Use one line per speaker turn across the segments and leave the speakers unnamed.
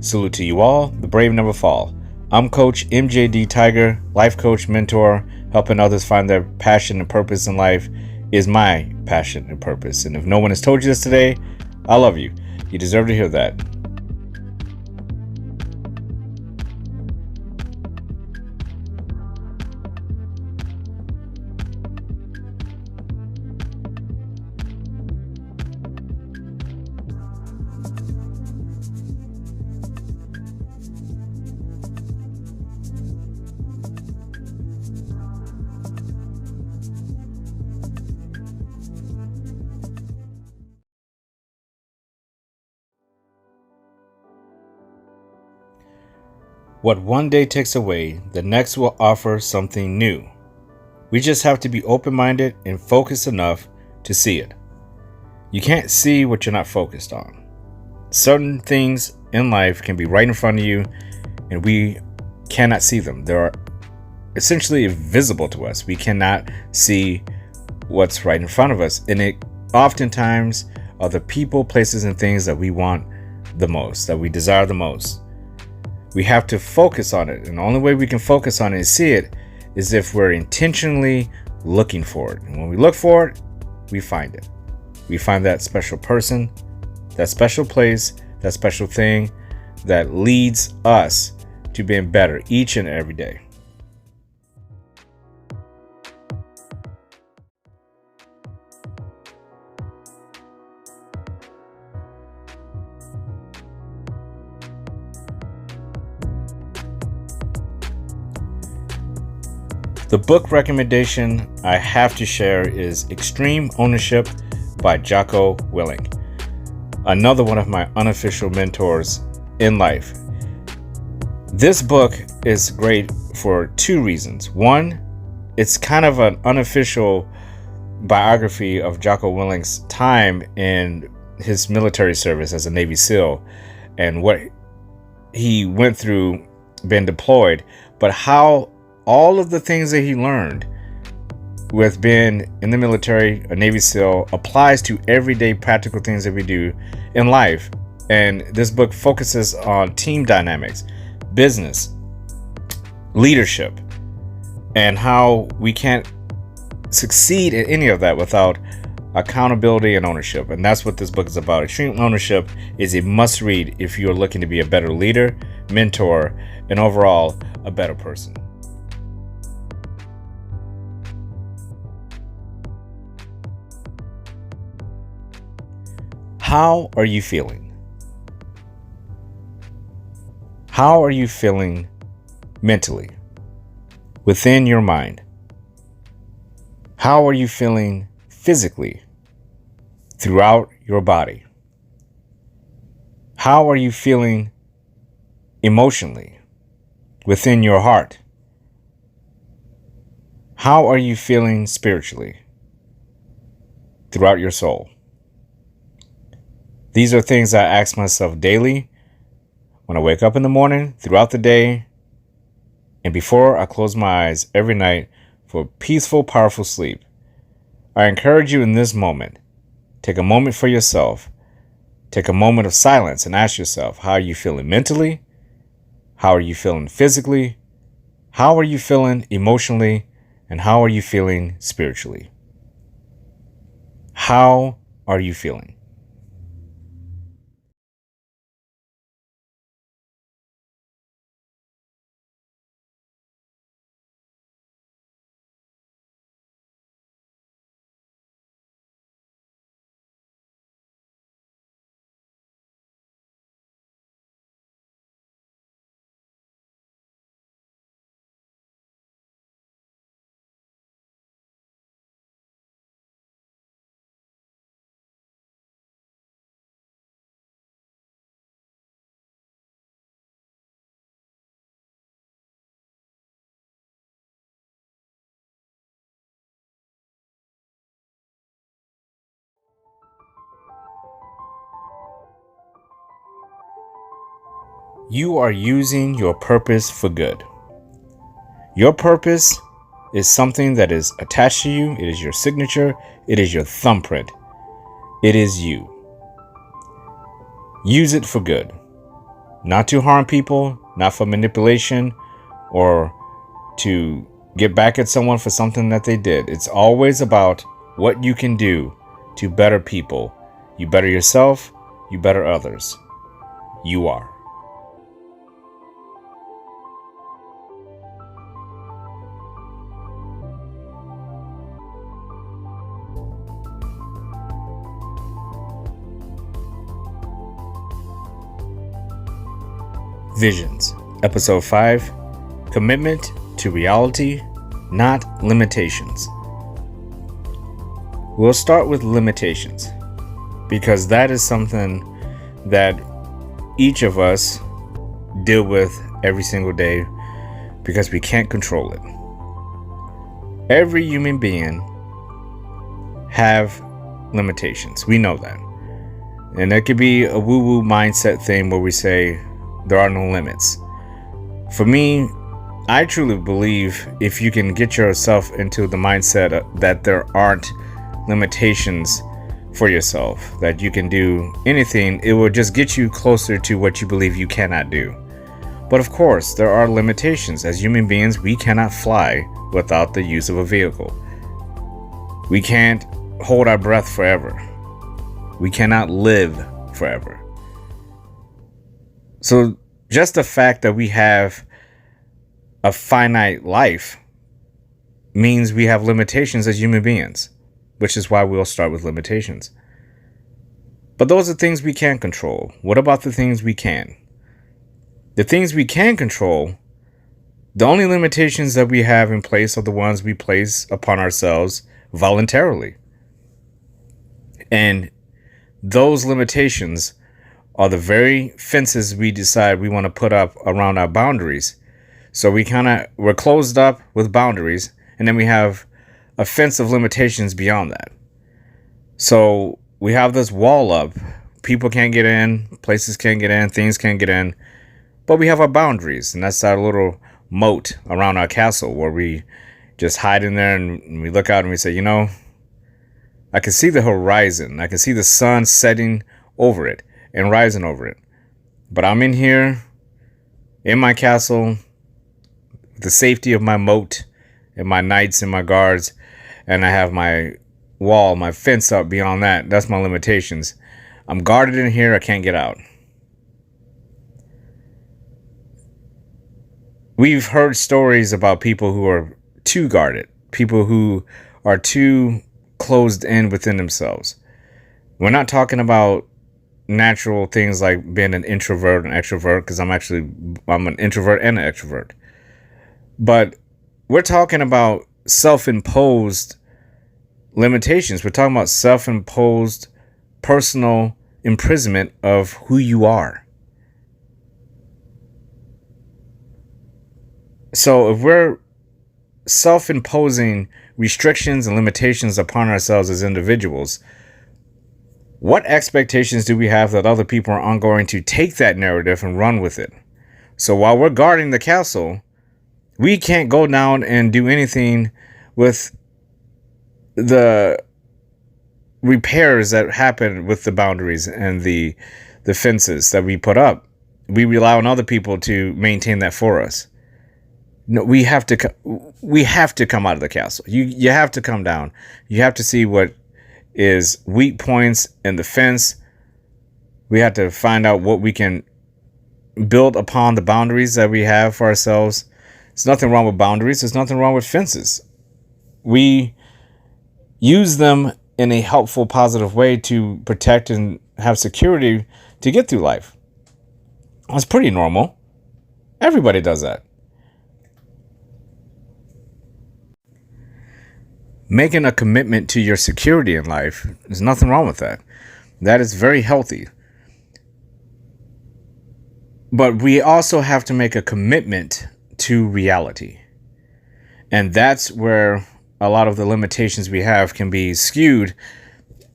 Salute to you all, the brave never fall. I'm Coach MJD Tiger, life coach, mentor. Helping others find their passion and purpose in life is my passion and purpose. And if no one has told you this today, I love you. You deserve to hear that. What one day takes away, the next will offer something new. We just have to be open-minded and focused enough to see it. You can't see what you're not focused on. Certain things in life can be right in front of you, and we cannot see them. They're essentially invisible to us. We cannot see what's right in front of us, and it oftentimes are the people, places, and things that we want the most, that we desire the most. We have to focus on it, and the only way we can focus on it and see it is if we're intentionally looking for it. And when we look for it, we find it. We find that special person, that special place, that special thing that leads us to being better each and every day. The book recommendation I have to share is Extreme Ownership by Jocko Willink, another one of my unofficial mentors in life. This book is great for two reasons. One, it's kind of an unofficial biography of Jocko Willink's time in his military service as a Navy SEAL and what he went through being deployed, but how all of the things that he learned with being in the military, a Navy SEAL, applies to everyday practical things that we do in life. And this book focuses on team dynamics, business, leadership, and how we can't succeed in any of that without accountability and ownership. And that's what this book is about. Extreme Ownership is a must read if you're looking to be a better leader, mentor, and overall a better person. How are you feeling? How are you feeling mentally, within your mind? How are you feeling physically, throughout your body? How are you feeling emotionally, within your heart? How are you feeling spiritually, throughout your soul? These are things I ask myself daily when I wake up in the morning, throughout the day, and before I close my eyes every night for peaceful, powerful sleep. I encourage you in this moment, take a moment for yourself. Take a moment of silence and ask yourself, how are you feeling mentally? How are you feeling physically? How are you feeling emotionally? And how are you feeling spiritually? How are you feeling? You are using your purpose for good. Your purpose is something that is attached to you. It is your signature. It is your thumbprint. It is you. Use it for good. Not to harm people, not for manipulation, or to get back at someone for something that they did. It's always about what you can do to better people. You better yourself, you better others. You are. Visions, Episode 5, Commitment to Reality, Not Limitations. We'll start with limitations, because that is something that each of us deal with every single day because we can't control it. Every human being have limitations. We know that. And that could be a woo-woo mindset thing where we say there are no limits. For me, I truly believe if you can get yourself into the mindset that there aren't limitations for yourself, that you can do anything, it will just get you closer to what you believe you cannot do. But of course, there are limitations. As human beings, we cannot fly without the use of a vehicle. We can't hold our breath forever. We cannot live forever. So just the fact that we have a finite life means we have limitations as human beings, which is why we'll start with limitations. But those are things we can't control. What about the things we can? The things we can control, the only limitations that we have in place are the ones we place upon ourselves voluntarily. And those limitations are the very fences we decide we want to put up around our boundaries. So we're closed up with boundaries, and then we have a fence of limitations beyond that. So we have this wall up. People can't get in, places can't get in, things can't get in. But we have our boundaries, and that's our little moat around our castle where we just hide in there and we look out and we say, I can see the horizon. I can see the sun setting over it and rising over it. But I'm in here, in my castle, the safety of my moat and my knights and my guards, and I have my wall, my fence up beyond that. That's my limitations. I'm guarded in here. I can't get out. We've heard stories about people who are too guarded, people who are too closed in within themselves. We're not talking about natural things like being an introvert and extrovert, because I'm an introvert and an extrovert. But we're talking about self-imposed limitations. We're talking about self-imposed personal imprisonment of who you are. So if we're self-imposing restrictions and limitations upon ourselves as individuals, what expectations do we have that other people aren't going to take that narrative and run with it? So while we're guarding the castle, we can't go down and do anything with the repairs that happen with the boundaries and the fences that we put up. We rely on other people to maintain that for us. No, we have to come out of the castle. You have to come down. You have to see what is weak points in the fence. We have to find out what we can build upon the boundaries that we have for ourselves. There's nothing wrong with boundaries. There's nothing wrong with fences. We use them in a helpful, positive way to protect and have security to get through life. That's pretty normal. Everybody does that. Making a commitment to your security in life, there's nothing wrong with that. That is very healthy. But we also have to make a commitment to reality. And that's where a lot of the limitations we have can be skewed,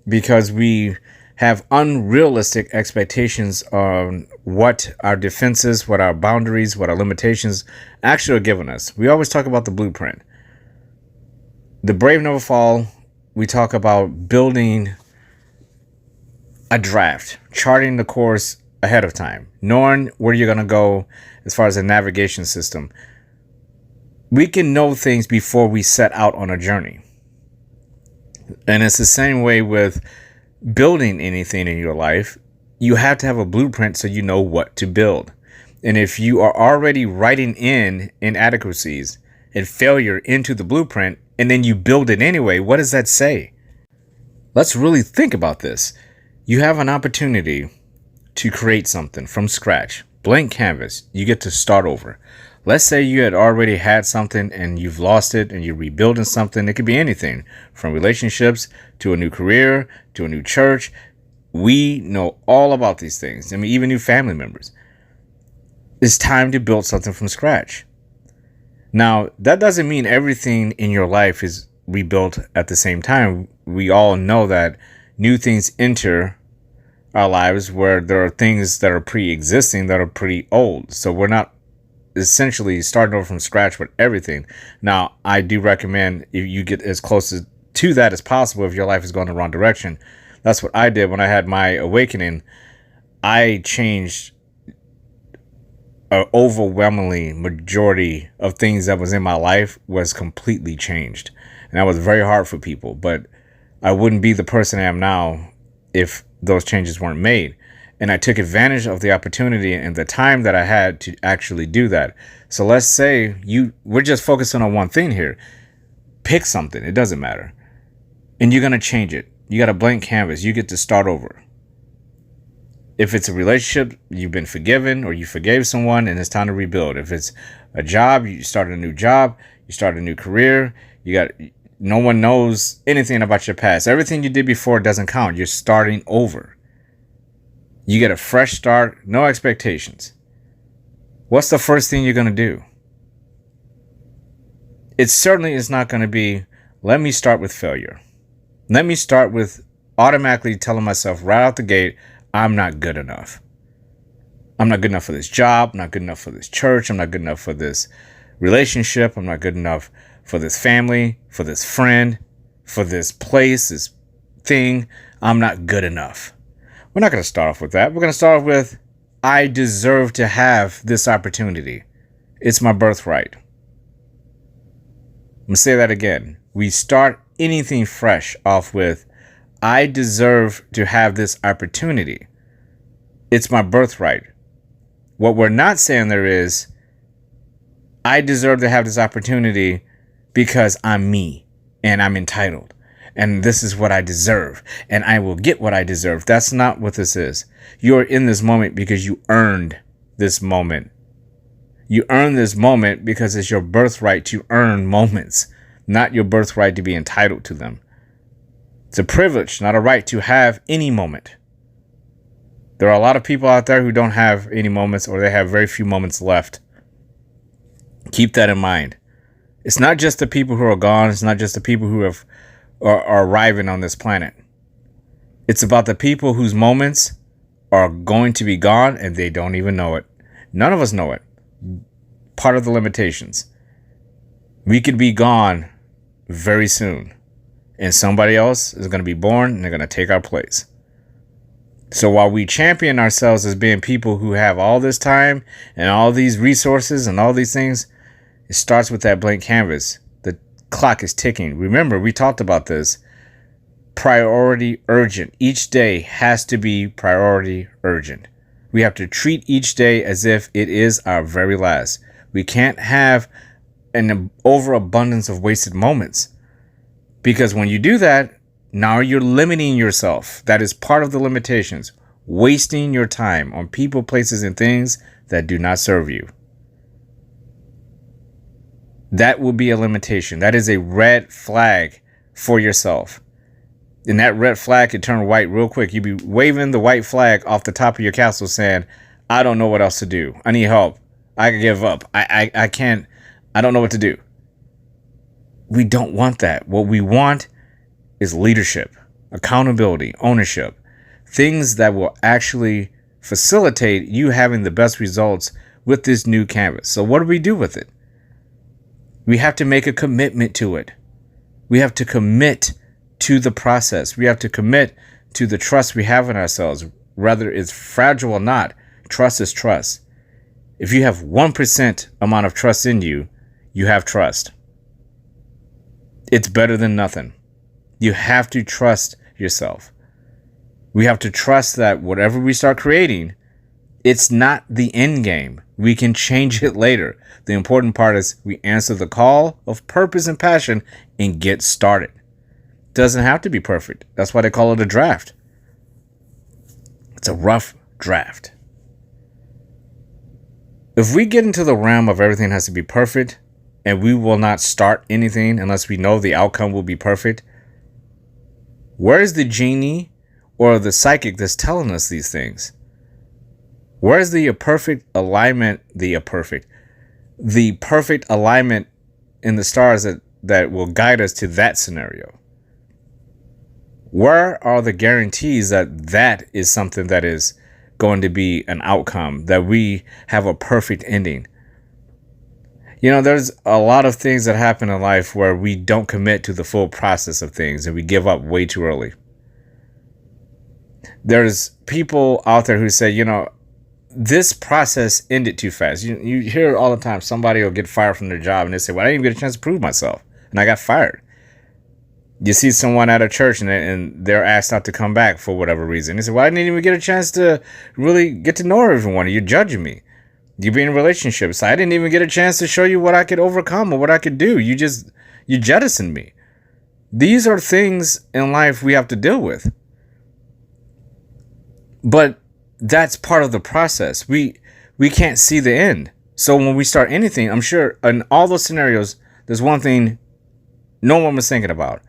because we have unrealistic expectations on what our defenses, what our boundaries, what our limitations actually are giving us. We always talk about the blueprint. The Brave Never Fall, we talk about building a draft, charting the course ahead of time, knowing where you're going to go as far as a navigation system. We can know things before we set out on a journey. And it's the same way with building anything in your life. You have to have a blueprint so you know what to build. And if you are already writing in inadequacies and failure into the blueprint, and then you build it anyway, what does that say? Let's really think about this. You have an opportunity to create something from scratch, blank canvas. You get to start over. Let's say you had already had something and you've lost it and you're rebuilding something. It could be anything from relationships to a new career to a new church. We know all about these things. I mean, even new family members. It's time to build something from scratch. Now, that doesn't mean everything in your life is rebuilt at the same time. We all know that new things enter our lives where there are things that are pre-existing that are pretty old. So we're not essentially starting over from scratch with everything. Now, I do recommend if you get as close to that as possible if your life is going the wrong direction. That's what I did when I had my awakening. I changed an overwhelmingly majority of things that was in my life was completely changed. And that was very hard for people, but I wouldn't be the person I am now if those changes weren't made. And I took advantage of the opportunity and the time that I had to actually do that. So let's say we're just focusing on one thing here. Pick something. It doesn't matter. And you're going to change it. You got a blank canvas. You get to start over. If it's a relationship, you've been forgiven or you forgave someone and it's time to rebuild. If it's a job, you start a new job, you start a new career. No one knows anything about your past. Everything you did before doesn't count. You're starting over. You get a fresh start, no expectations. What's the first thing you're going to do? It certainly is not going to be, let me start with failure. Let me start with automatically telling myself right out the gate, I'm not good enough. I'm not good enough for this job. I'm not good enough for this church. I'm not good enough for this relationship. I'm not good enough for this family, for this friend, for this place, this thing. I'm not good enough. We're not going to start off with that. We're going to start off with, I deserve to have this opportunity. It's my birthright. I'm going to say that again. We start anything fresh off with, I deserve to have this opportunity. It's my birthright. What we're not saying there is, I deserve to have this opportunity because I'm me and I'm entitled. And this is what I deserve. And I will get what I deserve. That's not what this is. You're in this moment because you earned this moment. You earn this moment because it's your birthright to earn moments, not your birthright to be entitled to them. It's a privilege, not a right to have any moment. There are a lot of people out there who don't have any moments or they have very few moments left. Keep that in mind. It's not just the people who are gone. It's not just the people who are arriving on this planet. It's about the people whose moments are going to be gone and they don't even know it. None of us know it. Part of the limitations. We could be gone very soon and somebody else is going to be born and they're going to take our place. So while we champion ourselves as being people who have all this time and all these resources and all these things, it starts with that blank canvas. The clock is ticking. Remember, we talked about this. Priority urgent. Each day has to be priority urgent. We have to treat each day as if it is our very last. We can't have an overabundance of wasted moments. Because when you do that, now you're limiting yourself. That is part of the limitations. Wasting your time on people, places, and things that do not serve you. That will be a limitation. That is a red flag for yourself. And that red flag can turn white real quick. You'll be waving the white flag off the top of your castle saying, I don't know what else to do. I need help. I can give up. I can't. I don't know what to do. We don't want that. What we want is leadership, accountability, ownership, things that will actually facilitate you having the best results with this new canvas. So what do we do with it? We have to make a commitment to it. We have to commit to the process. We have to commit to the trust we have in ourselves. whether it's fragile or not, trust is trust. If you have 1% amount of trust in you, you have trust. It's better than nothing. You have to trust yourself. We have to trust that whatever we start creating, it's not the end game. We can change it later. The important part is we answer the call of purpose and passion and get started. Doesn't have to be perfect. That's why they call it a draft. It's a rough draft. If we get into the realm of everything has to be perfect and we will not start anything unless we know the outcome will be perfect, where is the genie or the psychic that's telling us these things? Where is the perfect alignment, the perfect alignment in the stars that will guide us to that scenario? Where are the guarantees that is something that is going to be an outcome, that we have a perfect ending? You know, there's a lot of things that happen in life where we don't commit to the full process of things and we give up way too early. There's people out there who say, you know, this process ended too fast. You hear all the time, somebody will get fired from their job and they say, well, I didn't even get a chance to prove myself and I got fired. You see someone at a church and they're asked not to come back for whatever reason. They say, well, I didn't even get a chance to really get to know everyone. You're judging me. You be in relationships. I didn't even get a chance to show you what I could overcome or what I could do. You jettisoned me. These are things in life we have to deal with. But that's part of the process. We can't see the end. So when we start anything, I'm sure in all those scenarios, there's one thing no one was thinking about.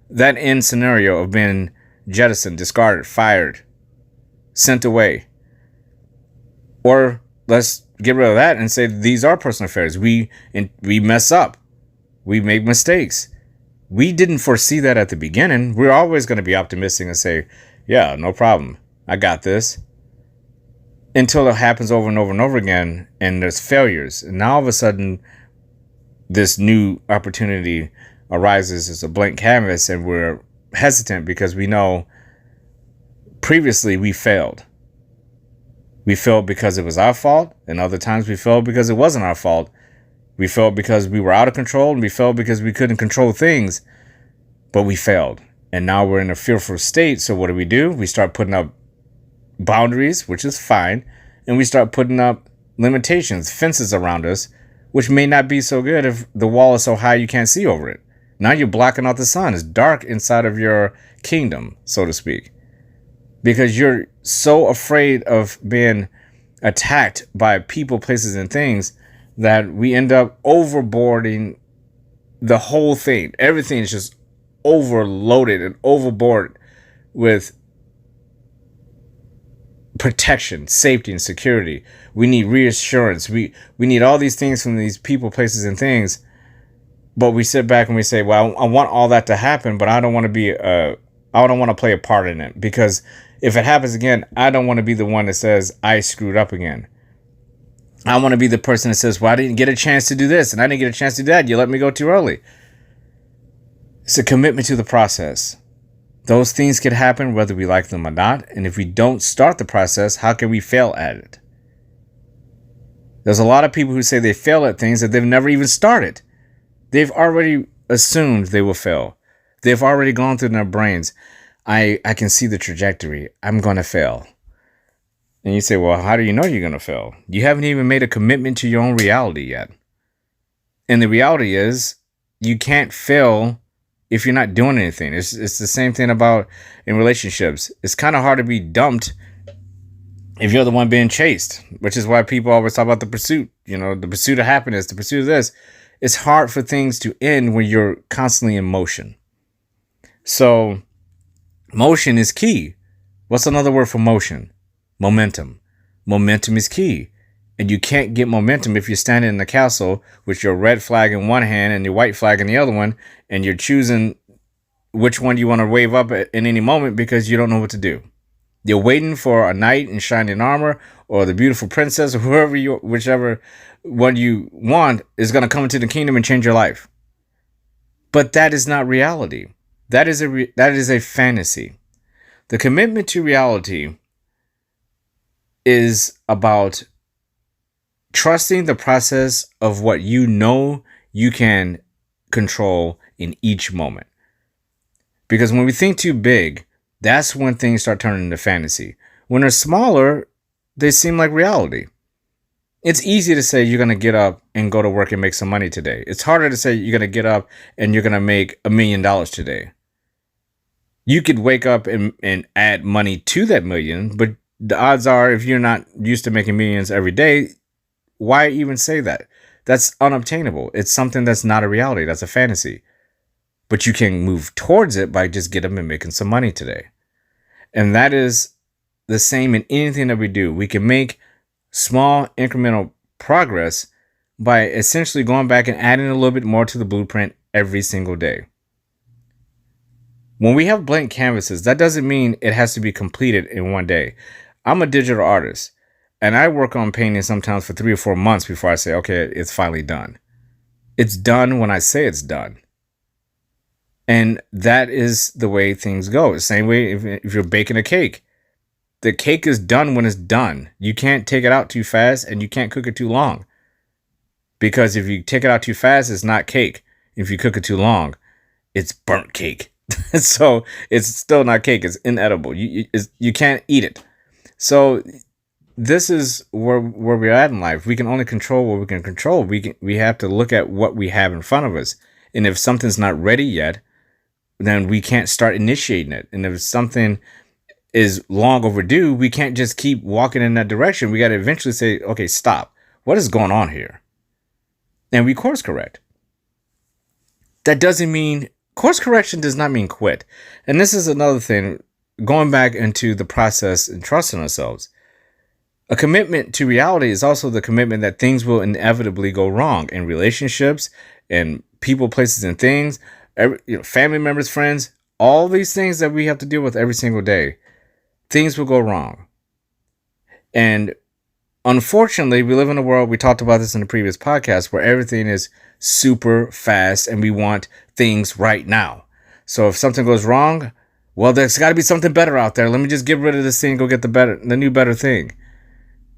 That end scenario of being jettisoned, discarded, fired, sent away. Or let's get rid of that and say these are personal affairs. We mess up. We make mistakes. We didn't foresee that at the beginning. We're always going to be optimistic and say, yeah, no problem. I got this. Until it happens over and over and over again and there's failures. And now all of a sudden, this new opportunity arises as a blank canvas and we're hesitant because we know previously we failed. We failed because it was our fault, and other times we failed because it wasn't our fault. We failed because we were out of control, and we failed because we couldn't control things, but we failed. And now we're in a fearful state, so what do? We start putting up boundaries, which is fine, and we start putting up limitations, fences around us, which may not be so good if the wall is so high you can't see over it. Now you're blocking out the sun. It's dark inside of your kingdom, so to speak, because you're so afraid of being attacked by people, places, and things that we end up overboarding the whole thing. Everything is just overloaded and overboard with protection, safety, and security. We need reassurance. We need all these things from these people, places, and things. But we sit back and we say, well, I want all that to happen, but I don't want to play a part in it, because if it happens again, I don't want to be the one that says I screwed up again. I want to be the person that says, well, I didn't get a chance to do this and I didn't get a chance to do that. You let me go too early. It's a commitment to the process. Those things could happen whether we like them or not. And if we don't start the process, how can we fail at it? There's a lot of people who say they fail at things that they've never even started. They've already assumed they will fail. They've already gone through their brains. I can see the trajectory. I'm going to fail. And you say, well, how do you know you're going to fail? You haven't even made a commitment to your own reality yet. And the reality is you can't fail if you're not doing anything. It's the same thing about in relationships. It's kind of hard to be dumped if you're the one being chased, which is why people always talk about the pursuit, the pursuit of happiness, the pursuit of this. It's hard for things to end when you're constantly in motion. So motion is key. What's another word for motion? Momentum. Momentum is key. And you can't get momentum if you're standing in the castle with your red flag in one hand and your white flag in the other one, and you're choosing which one you want to wave up at in any moment because you don't know what to do. You're waiting for a knight in shining armor or the beautiful princess or whichever one you want is going to come into the kingdom and change your life. But that is not reality. That is a fantasy. The commitment to reality is about trusting the process of what you know you can control in each moment. Because when we think too big, that's when things start turning into fantasy. When they're smaller, they seem like reality. It's easy to say you're going to get up and go to work and make some money today. It's harder to say you're going to get up and you're going to make $1 million today. You could wake up and add money to that million, but the odds are if you're not used to making millions every day, why even say that? That's unobtainable. It's something that's not a reality. That's a fantasy. But you can move towards it by just getting up and making some money today. And that is the same in anything that we do. We can make small incremental progress by essentially going back and adding a little bit more to the blueprint every single day. When we have blank canvases, that doesn't mean it has to be completed in one day. I'm a digital artist, and I work on painting sometimes for 3 or 4 months before I say, okay, it's finally done. It's done when I say it's done. And that is the way things go. The same way if you're baking a cake. The cake is done when it's done. You can't take it out too fast, and you can't cook it too long. Because if you take it out too fast, it's not cake. If you cook it too long, it's burnt cake. So it's still not cake. It's inedible. You can't eat it. So this is where we're at in life. We can only control what we can control. We have to look at what we have in front of us. And if something's not ready yet, then we can't start initiating it. And if something is long overdue, we can't just keep walking in that direction. We got to eventually say, okay, stop. What is going on here? And we course correct. That doesn't mean, course correction does not mean quit. And this is another thing, going back into the process and trusting ourselves. A commitment to reality is also the commitment that things will inevitably go wrong in relationships and people, places, and things. Family members, friends, all these things that we have to deal with every single day, things will go wrong. And unfortunately, we live in a world, we talked about this in the previous podcast, where everything is super fast and we want things right now. So if something goes wrong, well, there's got to be something better out there. Let me just get rid of this thing, go get the new better thing.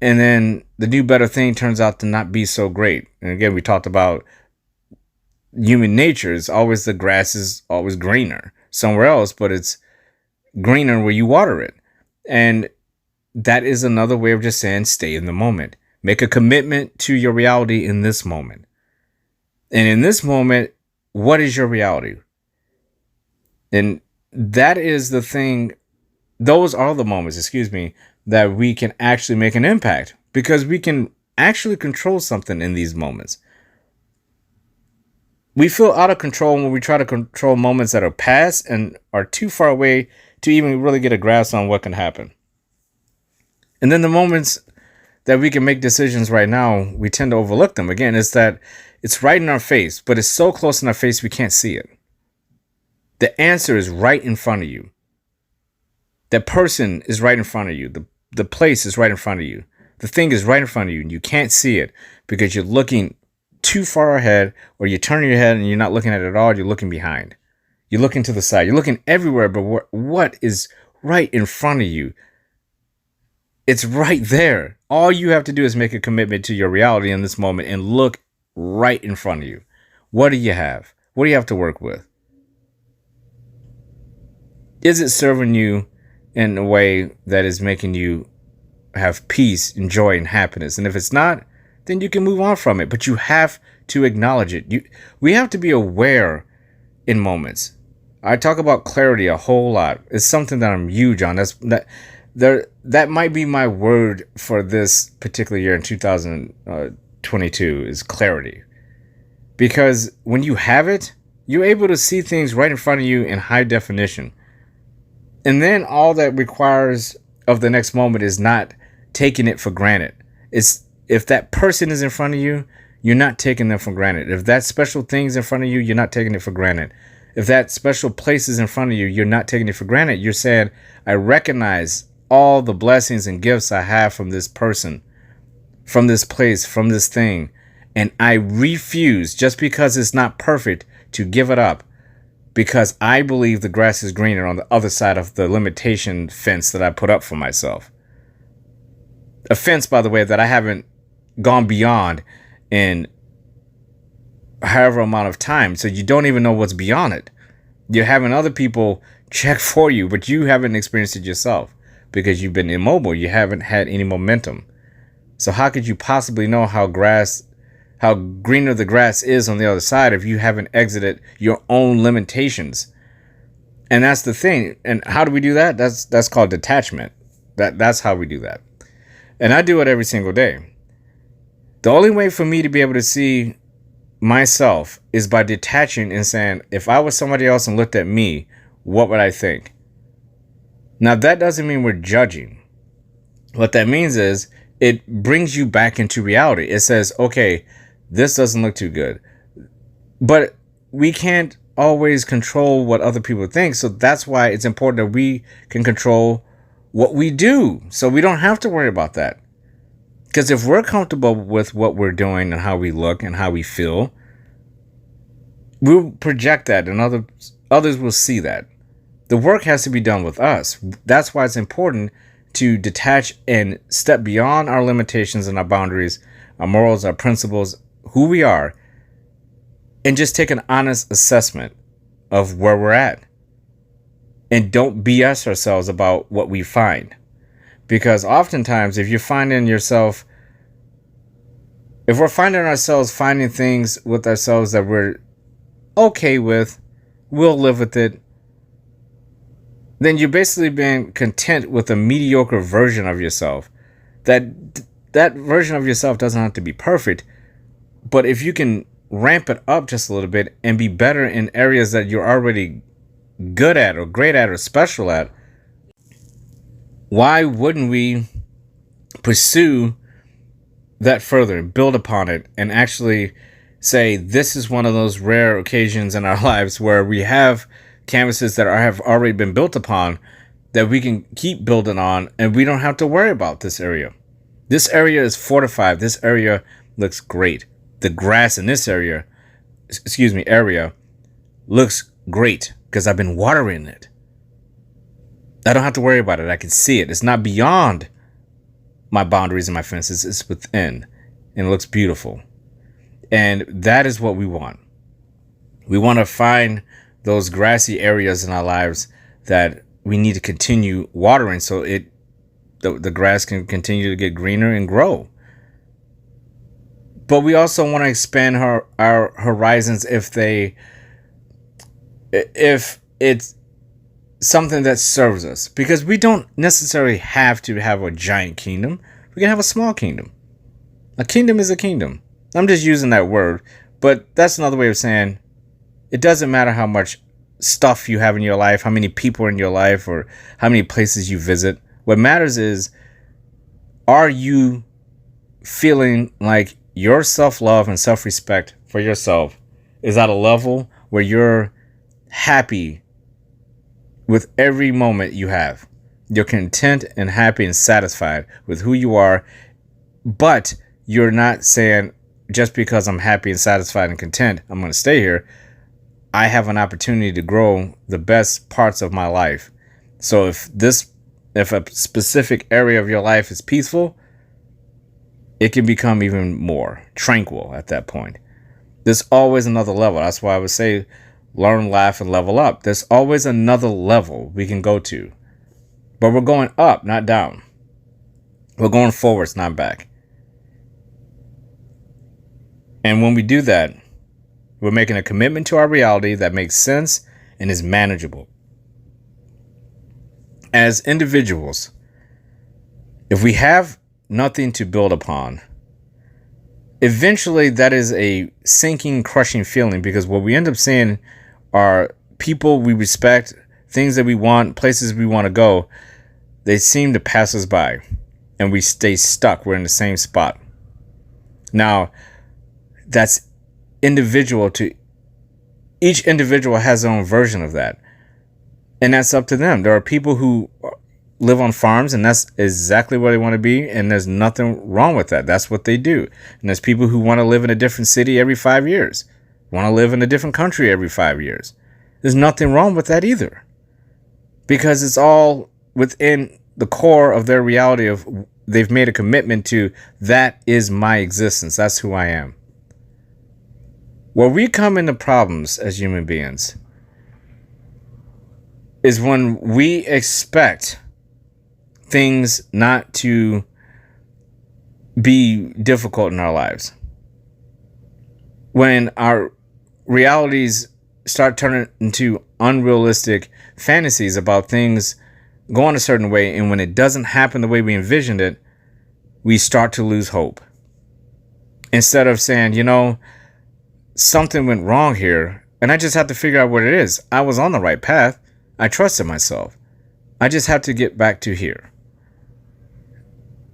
And then the new better thing turns out to not be so great. And again, we talked about human nature is always, the grass is always greener somewhere else, but it's greener where you water it. And that is another way of just saying, stay in the moment. Make a commitment to your reality in this moment. And in this moment, what is your reality? And that is the thing. Those are the moments, that we can actually make an impact, because we can actually control something in these moments. We feel out of control when we try to control moments that are past and are too far away to even really get a grasp on what can happen. And then the moments that we can make decisions right now, we tend to overlook them. Again, it's that it's right in our face, but it's so close in our face we can't see it. The answer is right in front of you. That person is right in front of you. The place is right in front of you. The thing is right in front of you, and you can't see it because you're looking too far ahead, or you're turning your head and you're not looking at it at all. You're looking behind. You're looking to the side. You're looking everywhere, but what is right in front of you? It's right there. All you have to do is make a commitment to your reality in this moment and look right in front of you. What do you have? What do you have to work with? Is it serving you in a way that is making you have peace and joy and happiness? And if it's not, then you can move on from it. But you have to acknowledge it. We have to be aware in moments. I talk about clarity a whole lot. It's something that I'm huge on. That might be my word for this particular year in 2022 is clarity. Because when you have it, you're able to see things right in front of you in high definition. And then all that requires of the next moment is not taking it for granted. It's if that person is in front of you, you're not taking them for granted. If that special thing is in front of you, you're not taking it for granted. If that special place is in front of you, you're not taking it for granted. You're saying, I recognize all the blessings and gifts I have from this person, from this place, from this thing. And I refuse, just because it's not perfect, to give it up, because I believe the grass is greener on the other side of the limitation fence that I put up for myself. A fence, by the way, that I haven't gone beyond in however amount of time. So you don't even know what's beyond it. You're having other people check for you, but you haven't experienced it yourself because you've been immobile. You haven't had any momentum. So how could you possibly know how greener the grass is on the other side if you haven't exited your own limitations? And that's the thing. And how do we do that? That's called detachment. That's how we do that. And I do it every single day. The only way for me to be able to see myself is by detaching and saying, if I was somebody else and looked at me, what would I think? Now, that doesn't mean we're judging. What that means is it brings you back into reality. It says, okay, this doesn't look too good. But we can't always control what other people think. So that's why it's important that we can control what we do. So we don't have to worry about that. Because if we're comfortable with what we're doing and how we look and how we feel, we'll project that and others will see that. The work has to be done with us. That's why it's important to detach and step beyond our limitations and our boundaries, our morals, our principles, who we are, and just take an honest assessment of where we're at. And don't BS ourselves about what we find. Because oftentimes, if we're finding ourselves finding things with ourselves that we're okay with, we'll live with it, then you're basically being content with a mediocre version of yourself. That version of yourself doesn't have to be perfect, but if you can ramp it up just a little bit and be better in areas that you're already good at or great at or special at, why wouldn't we pursue that further and build upon it and actually say this is one of those rare occasions in our lives where we have canvases that have already been built upon that we can keep building on, and we don't have to worry about this area. This area is fortified. This area looks great. The grass in this area looks great because I've been watering it. I don't have to worry about it. I can see it. It's not beyond my boundaries and my fences. It's within, and it looks beautiful. And that is what we want. We want to find those grassy areas in our lives that we need to continue watering so the grass can continue to get greener and grow. But we also want to expand our horizons if it's something that serves us, because we don't necessarily have to have a giant kingdom. We can have a small kingdom. A kingdom is a kingdom. I'm just using that word, but that's another way of saying it doesn't matter how much stuff you have in your life, how many people are in your life, or how many places you visit. What matters is, are you feeling like your self-love and self-respect for yourself is at a level where you're happy with every moment you have? You're content and happy and satisfied with who you are, but you're not saying, just because I'm happy and satisfied and content, I'm going to stay here. I have an opportunity to grow the best parts of my life. So if a specific area of your life is peaceful, it can become even more tranquil at that point. There's always another level. That's why I would say learn, laugh, and level up. There's always another level we can go to. But we're going up, not down. We're going forwards, not back. And when we do that, we're making a commitment to our reality that makes sense and is manageable. As individuals, if we have nothing to build upon, eventually that is a sinking, crushing feeling, because what we end up seeing are people we respect, things that we want, places we want to go. They seem to pass us by and we stay stuck. We're in the same spot. Now, that's individual to each individual has their own version of that. And that's up to them. There are people who live on farms and that's exactly where they want to be. And there's nothing wrong with that. That's what they do. And there's people who want to live in a different city every 5 years, want to live in a different country every 5 years. There's nothing wrong with that either, because it's all within the core of their reality of they've made a commitment to, that is my existence. That's who I am. Where we come into problems as human beings is when we expect things not to be difficult in our lives. When our realities start turning into unrealistic fantasies about things going a certain way, and when it doesn't happen the way we envisioned it, we start to lose hope. Instead of saying, something went wrong here, and I just have to figure out what it is. I was on the right path. I trusted myself. I just have to get back to here.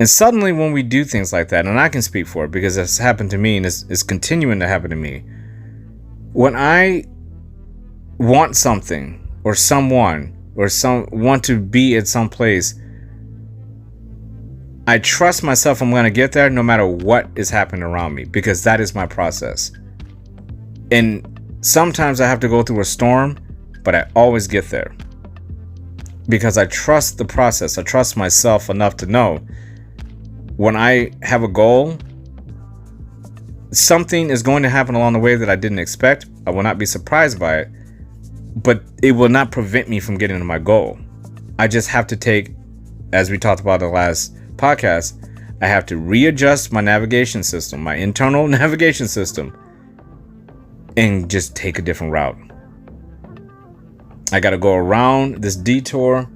And suddenly when we do things like that, and I can speak for it because it's happened to me and it's continuing to happen to me. When I want something or someone or want to be at some place, I trust myself I'm going to get there no matter what is happening around me, because that is my process. And sometimes I have to go through a storm, but I always get there because I trust the process. I trust myself enough to know when I have a goal, something is going to happen along the way that I didn't expect. I will not be surprised by it, but it will not prevent me from getting to my goal. I just have to take, as we talked about in the last podcast, I have to readjust my navigation system, my internal navigation system, and just take a different route. I got to go around this detour,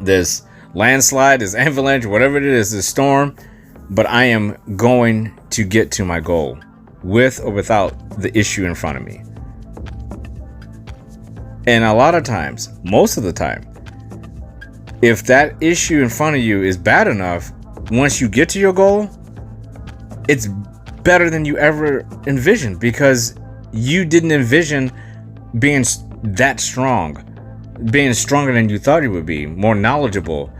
this landslide, this avalanche, whatever it is, this storm, but I am going to get to my goal with or without the issue in front of me. And a lot of times, most of the time, if that issue in front of you is bad enough, once you get to your goal, it's better than you ever envisioned, because you didn't envision being that strong, being stronger than you thought you would be, more knowledgeable,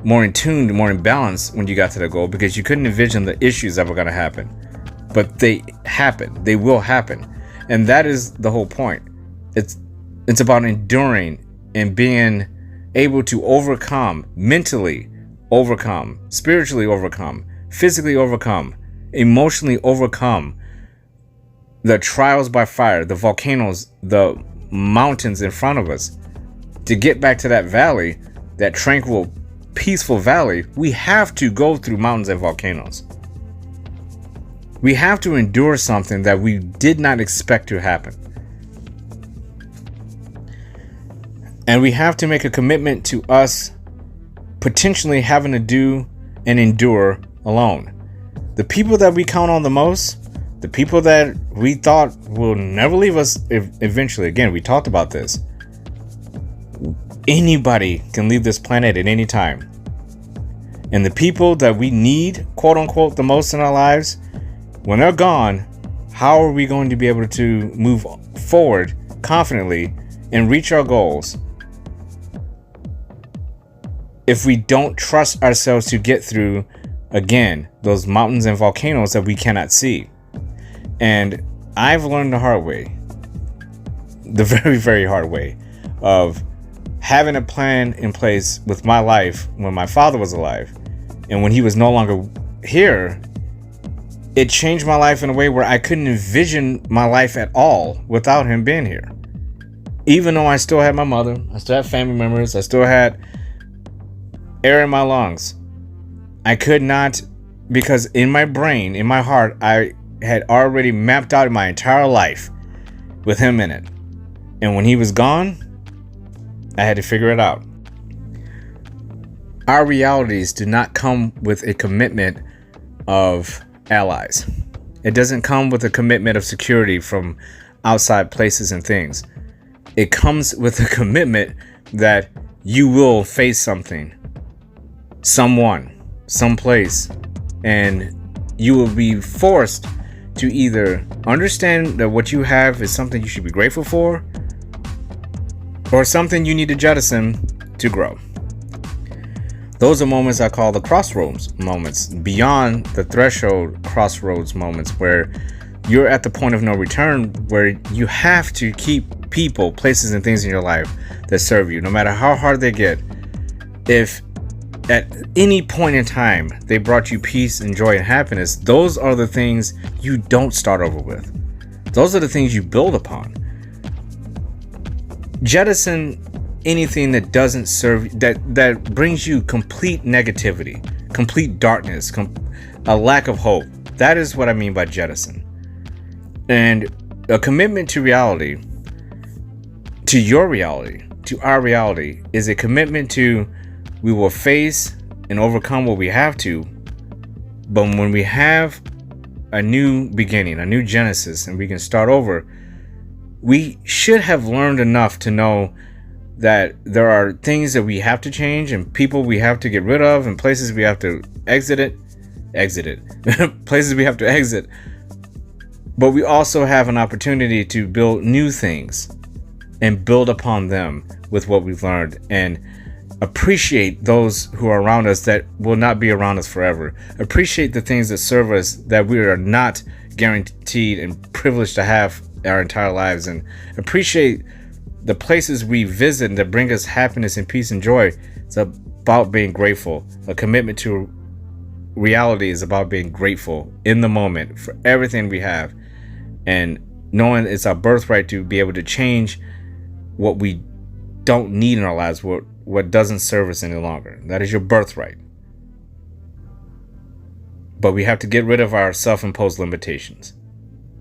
more in tune, more in balance when you got to the goal, because you couldn't envision the issues that were going to happen. But they happen. They will happen. And that is the whole point. It's about enduring and being able to overcome, mentally overcome, spiritually overcome, physically overcome, emotionally overcome the trials by fire, the volcanoes, the mountains in front of us. To get back to that valley, that tranquil, peaceful valley, we have to go through mountains and volcanoes. We have to endure something that we did not expect to happen. And we have to make a commitment to us potentially having to do and endure alone. The people that we count on the most, the people that we thought will never leave us eventually, again, we talked about this. Anybody can leave this planet at any time. And the people that we need, quote unquote, the most in our lives, when they're gone, how are we going to be able to move forward confidently and reach our goals if we don't trust ourselves to get through, again, those mountains and volcanoes that we cannot see? And I've learned the hard way, the very, very hard way, of having a plan in place with my life when my father was alive. And when he was no longer here, it changed my life in a way where I couldn't envision my life at all without him being here. Even though I still had my mother, I still had family members, I still had air in my lungs, I could not, because in my brain, in my heart, I had already mapped out my entire life with him in it. And when he was gone, I had to figure it out. Our realities do not come with a commitment of allies. It doesn't come with a commitment of security from outside places and things. It comes with a commitment that you will face something, someone, someplace, and you will be forced to either understand that what you have is something you should be grateful for, or something you need to jettison to grow. Those are moments I call the crossroads moments, beyond the threshold crossroads moments, where you're at the point of no return, where you have to keep people, places, and things in your life that serve you, no matter how hard they get. If at any point in time they brought you peace and joy and happiness, those are the things you don't start over with. Those are the things you build upon. Jettison anything that doesn't serve, that brings you complete negativity, complete darkness, a lack of hope. That is what I mean by jettison. And a commitment to reality, to your reality, to our reality, is a commitment to, we will face and overcome what we have to, but when we have a new beginning, a new genesis, and we can start over, we should have learned enough to know that there are things that we have to change, and people we have to get rid of, and places we have to exit places we have to exit. But we also have an opportunity to build new things and build upon them with what we've learned, and appreciate those who are around us that will not be around us forever. Appreciate the things that serve us that we are not guaranteed and privileged to have our entire lives, and appreciate the places we visit that bring us happiness and peace and joy. It's about being grateful. A commitment to reality is about being grateful in the moment for everything we have, and knowing it's our birthright to be able to change what we don't need in our lives, what doesn't serve us any longer. That is your birthright. But we have to get rid of our self-imposed limitations.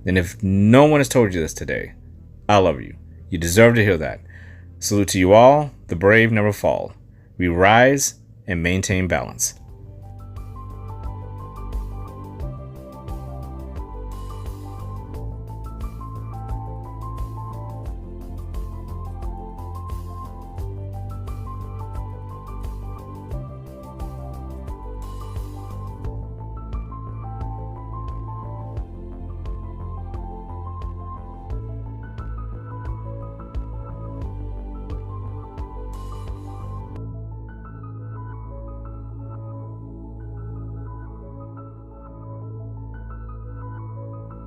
And if no one has told you this today, I love you. You deserve to hear that. Salute to you all. The brave never fall. We rise and maintain balance.